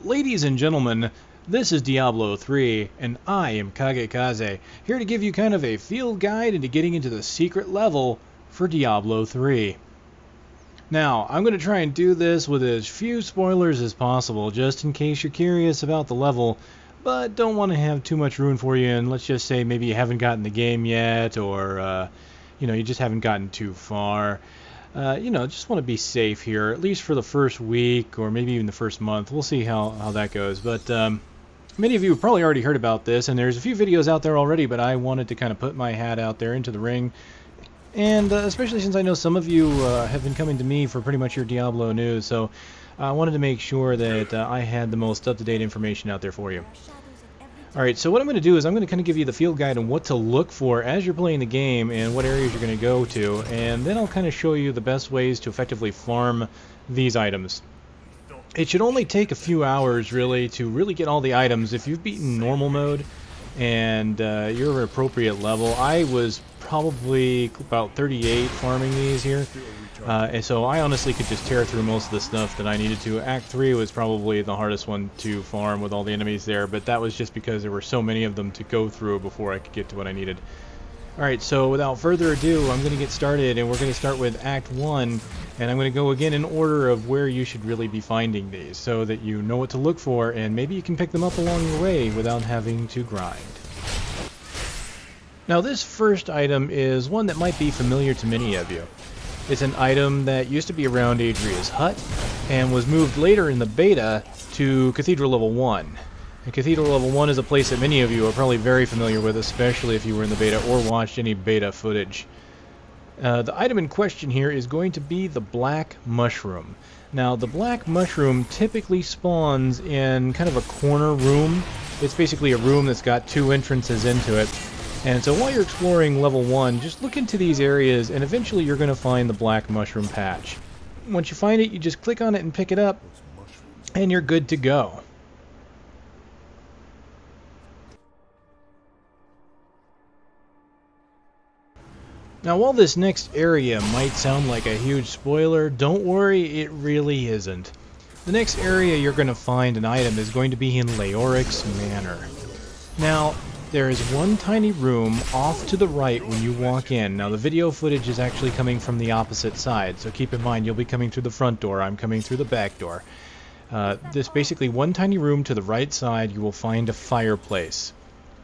Ladies and gentlemen, this is Diablo 3, and I am Kagekaze, here to give you kind of a field guide into getting into the secret level for Diablo 3. Now, I'm going to try and do this with as few spoilers as possible, just in case you're curious about the level, but don't want to have too much ruin for you, and let's just say maybe you haven't gotten the game yet, or, you just haven't gotten too far. Just want to be safe here, at least for the first week, or maybe even the first month. We'll see how that goes. But many of you have probably already heard about this, and there's a few videos out there already, but I wanted to kind of put my hat out there into the ring. And especially since I know some of you have been coming to me for pretty much your Diablo news, so I wanted to make sure that I had the most up-to-date information out there for you. Alright, so what I'm going to do is I'm going to kind of give you the field guide on what to look for as you're playing the game and what areas you're going to go to, and then I'll kind of show you the best ways to effectively farm these items. It should only take a few hours really to really get all the items. If you've beaten normal mode and you're an appropriate level, I was probably about 38 farming these here. And so I honestly could just tear through most of the stuff that I needed to. Act 3 was probably the hardest one to farm with all the enemies there, but that was just because there were so many of them to go through before I could get to what I needed. Alright, so without further ado, I'm going to get started, and we're going to start with Act 1, and I'm going to go again in order of where you should really be finding these, so that you know what to look for, and maybe you can pick them up along your way without having to grind. Now this first item is one that might be familiar to many of you. It's an item that used to be around Adria's hut and was moved later in the beta to Cathedral Level 1. And Cathedral Level 1 is a place that many of you are probably very familiar with, especially if you were in the beta or watched any beta footage. The item in question here is going to be the Black Mushroom. Now, the Black Mushroom typically spawns in kind of a corner room. It's basically a room that's got two entrances into it. And so while you're exploring level 1, just look into these areas and eventually you're going to find the Black Mushroom patch. Once you find it, you just click on it and pick it up, and you're good to go. Now while this next area might sound like a huge spoiler, don't worry, it really isn't. The next area you're going to find an item is going to be in Leoric's Manor. Now, there is one tiny room off to the right when you walk in. Now the video footage is actually coming from the opposite side, so keep in mind you'll be coming through the front door, I'm coming through the back door. This basically one tiny room to the right side, you will find a fireplace.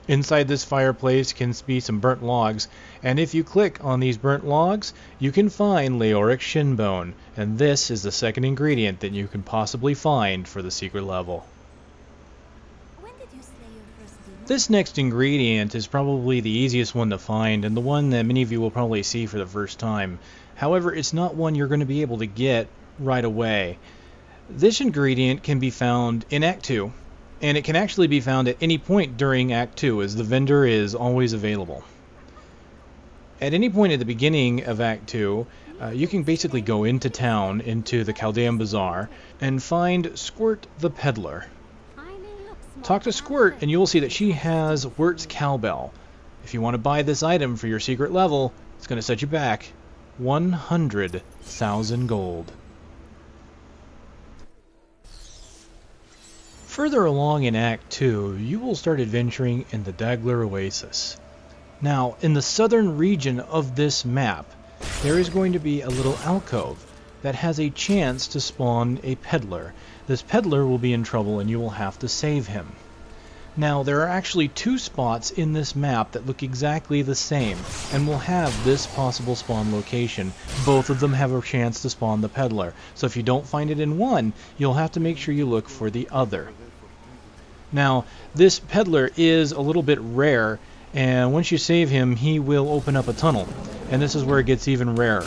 Inside this fireplace can be some burnt logs, and if you click on these burnt logs, you can find Leoric Shinbone, and this is the second ingredient that you can possibly find for the secret level. This next ingredient is probably the easiest one to find, and the one that many of you will probably see for the first time. However, it's not one you're going to be able to get right away. This ingredient can be found in Act 2, and it can actually be found at any point during Act 2, as the vendor is always available. At any point at the beginning of Act 2, you can basically go into town, into the Chaldean Bazaar, and find Squirt the Peddler. Talk to Squirt and you will see that she has Wirt's cowbell. If you want to buy this item for your secret level, it's going to set you back 100,000 gold. Further along in Act 2, you will start adventuring in the Dagler Oasis. Now, in the southern region of this map, there is going to be a little alcove that has a chance to spawn a peddler. This peddler will be in trouble and you will have to save him. Now, there are actually two spots in this map that look exactly the same and will have this possible spawn location. Both of them have a chance to spawn the peddler. So if you don't find it in one, you'll have to make sure you look for the other. Now, this peddler is a little bit rare, and once you save him, he will open up a tunnel. And this is where it gets even rarer.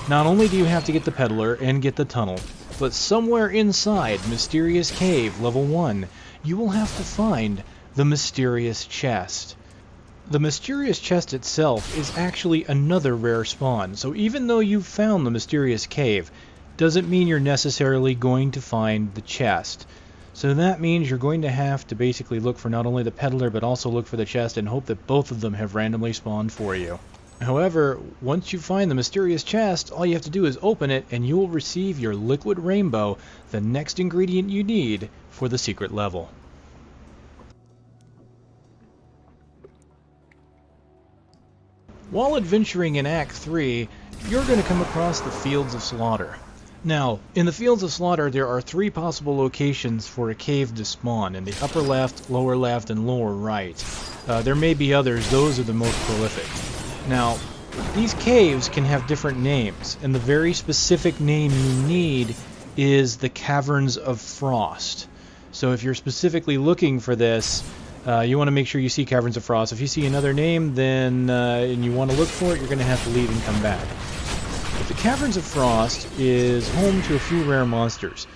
Not only do you have to get the peddler and get the tunnel, but somewhere inside Mysterious Cave Level 1, you will have to find the Mysterious Chest. The Mysterious Chest itself is actually another rare spawn, so even though you've found the Mysterious Cave, doesn't mean you're necessarily going to find the chest. So that means you're going to have to basically look for not only the peddler, but also look for the chest and hope that both of them have randomly spawned for you. However, once you find the mysterious chest, all you have to do is open it and you will receive your liquid rainbow, the next ingredient you need for the secret level. While adventuring in Act 3, you're going to come across the Fields of Slaughter. Now, in the Fields of Slaughter, there are 3 possible locations for a cave to spawn, in the upper left, and lower right. There may be others, those are the most prolific. Now, these caves can have different names, and the very specific name you need is the Caverns of Frost. So if you're specifically looking for this, you want to make sure you see Caverns of Frost. If you see another name, then and you want to look for it, you're going to have to leave and come back. But the Caverns of Frost is home to a few rare monsters.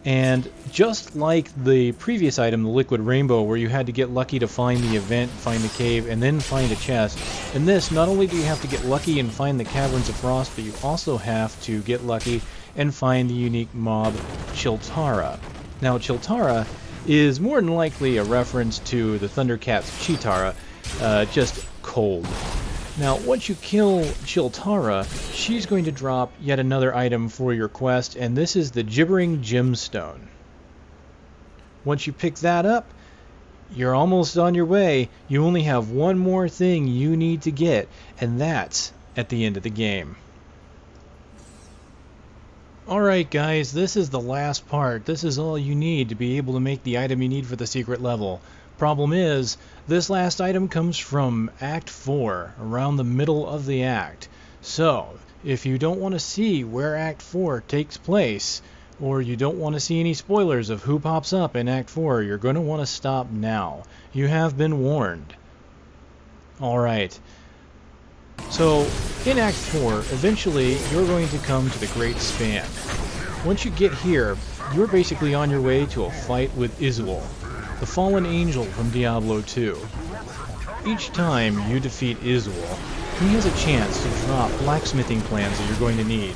And just like the previous item, the Liquid Rainbow, where you had to get lucky to find the event, find the cave, and then find a chest, in this, not only do you have to get lucky and find the Caverns of Frost, but you also have to get lucky and find the unique mob Chiltara. Now, Chiltara is more than likely a reference to the Thundercat's Chitara, just cold. Now, once you kill Chiltara, she's going to drop yet another item for your quest, and this is the Gibbering Gemstone. Once you pick that up, you're almost on your way. You only have one more thing you need to get, and that's at the end of the game. Alright guys, this is the last part. This is all you need to be able to make the item you need for the secret level. Problem is, this last item comes from Act 4, around the middle of the act. So, if you don't want to see where Act 4 takes place, or you don't want to see any spoilers of who pops up in Act 4, you're going to want to stop now. You have been warned. Alright. So, in Act 4, eventually you're going to come to the Great Span. Once you get here, you're basically on your way to a fight with Izual, the fallen angel from Diablo II. Each time you defeat Izual, he has a chance to drop blacksmithing plans that you're going to need.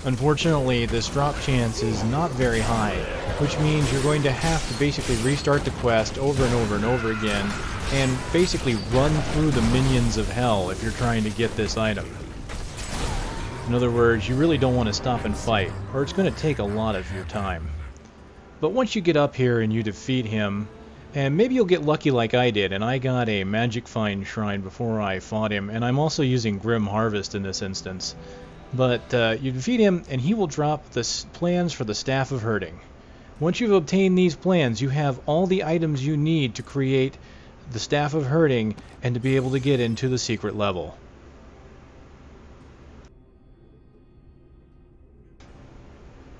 Unfortunately, this drop chance is not very high, which means you're going to have to basically restart the quest over and over and over again, and basically run through the minions of hell if you're trying to get this item. In other words, you really don't want to stop and fight, or it's going to take a lot of your time. But once you get up here and you defeat him, and maybe you'll get lucky like I did, and I got a Magic Find Shrine before I fought him, and I'm also using Grim Harvest in this instance. But you defeat him, and he will drop the plans for the Staff of Herding. Once you've obtained these plans, you have all the items you need to create the Staff of Herding and to be able to get into the secret level.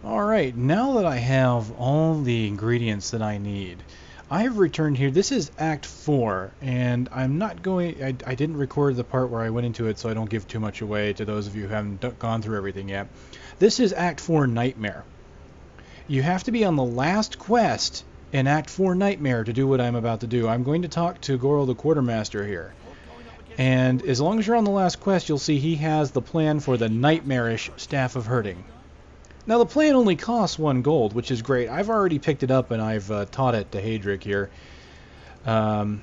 Alright, now that I have all the ingredients that I need, I have returned here. This is Act 4, and I'm not going... I didn't record the part where I went into it, so I don't give too much away to those of you who haven't gone through everything yet. This is Act 4 Nightmare. You have to be on the last quest in Act 4 Nightmare to do what I'm about to do. I'm going to talk to Goro the Quartermaster here. And as long as you're on the last quest, you'll see he has the plan for the Nightmarish Staff of Herding. Now, the plan only costs 1 gold, which is great. I've already picked it up, and I've taught it to Hadric here. I've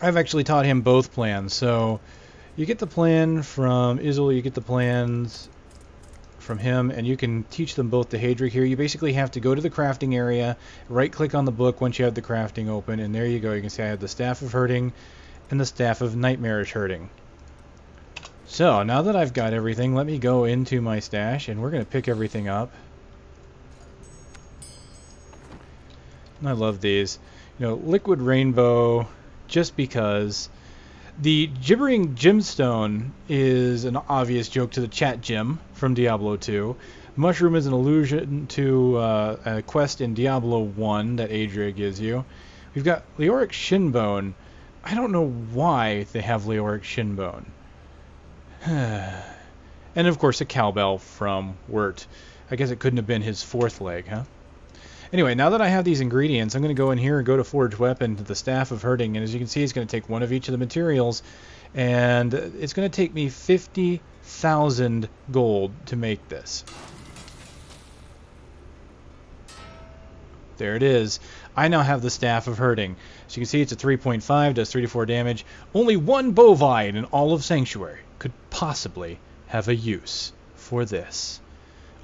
actually taught him both plans. So, you get the plan from Izual, you get the plans from him, and you can teach them both to Hadric here. You basically have to go to the crafting area, right-click on the book once you have the crafting open, and there you go. You can see I have the Staff of Herding and the Staff of Nightmarish Herding. So, now that I've got everything, let me go into my stash, and we're going to pick everything up. I love these. You know, Liquid Rainbow, just because. The Gibbering Gemstone is an obvious joke to the chat gem from Diablo II. Mushroom is an allusion to a quest in Diablo 1 that Adria gives you. We've got Leoric Shinbone. I don't know why they have Leoric Shinbone. And of course a cowbell from Wirt. I guess it couldn't have been his 4th leg, huh? Anyway, now that I have these ingredients, I'm going to go in here and go to Forge Weapon to the Staff of Herding, and as you can see, it's going to take one of each of the materials, and it's going to take me 50,000 gold to make this. There it is. I now have the Staff of Herding. As you can see, it's a 3.5, does 3 to 4 damage. Only 1 bovine in all of Sanctuary. could possibly have a use for this.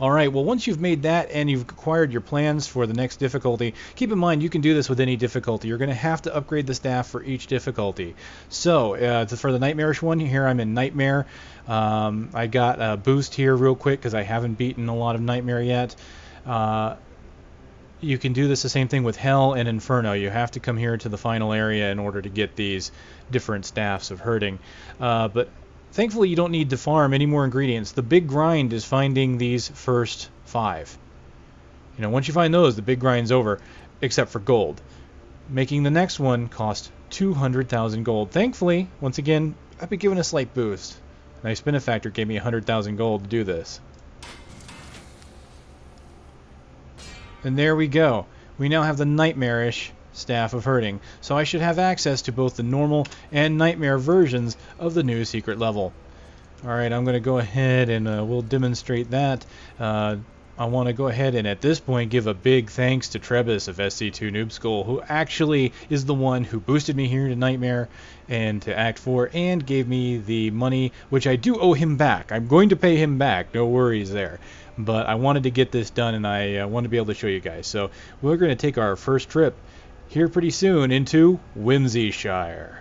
Alright, well once you've made that and you've acquired your plans for the next difficulty, keep in mind you can do this with any difficulty. You're going to have to upgrade the staff for each difficulty. So, for the Nightmarish one, here I'm in Nightmare. I got a boost here real quick because I haven't beaten a lot of Nightmare yet. You can do this the same thing with Hell and Inferno. You have to come here to the final area in order to get these different staffs of hurting. But thankfully, you don't need to farm any more ingredients. The big grind is finding these first 5. You know, once you find those, the big grind's over, except for gold. Making the next one cost 200,000 gold. Thankfully, once again, I've been given a slight boost. My Spinifactor gave me 100,000 gold to do this. And there we go. We now have the Nightmarish Staff of Hurting, so I should have access to both the normal and Nightmare versions of the new secret level. Alright, I'm going to go ahead and we'll demonstrate that. I want to go ahead and at this point give a big thanks to Trebis of SC2NoobSchool, who actually is the one who boosted me here to Nightmare and to Act 4 and gave me the money, which I do owe him back. I'm going to pay him back, no worries there. But I wanted to get this done and I want to be able to show you guys. So we're going to take our first trip here pretty soon into Whimsyshire.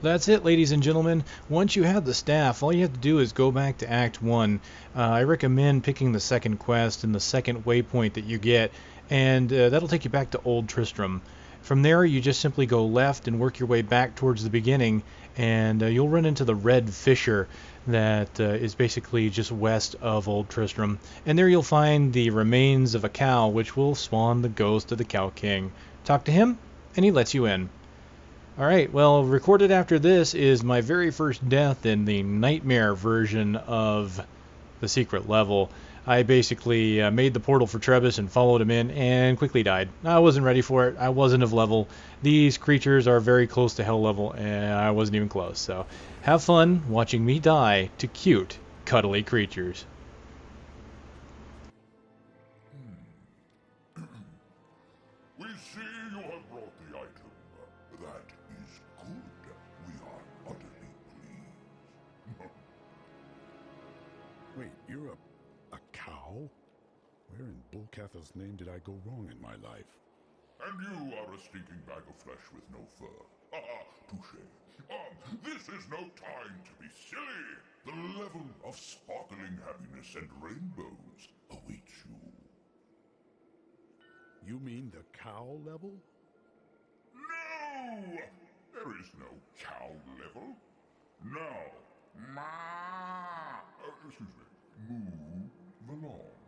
That's it, ladies and gentlemen. Once you have the staff, all you have to do is go back to Act 1. I recommend picking the second quest and the second waypoint that you get, and that'll take you back to Old Tristram. From there, you just simply go left and work your way back towards the beginning, and you'll run into the Red Fissure that is basically just west of Old Tristram. And there you'll find the remains of a cow, which will spawn the ghost of the Cow King. Talk to him, and he lets you in. Alright, well, recorded after this is my very first death in the Nightmare version of the secret level. I basically made the portal for Trebis and followed him in and quickly died. I wasn't ready for it. I wasn't of level. These creatures are very close to hell level and I wasn't even close. So have fun watching me die to cute, cuddly creatures. We see you have brought the item. That is good. We are utterly pleased. Wait, you're a cow? Where in Bullcather's name did I go wrong in my life? And you are a stinking bag of flesh with no fur. Haha, touche. This is no time to be silly. The level of sparkling happiness and rainbows awaits you. You mean the cow level? No! There is no cow level. Now, excuse me, move along.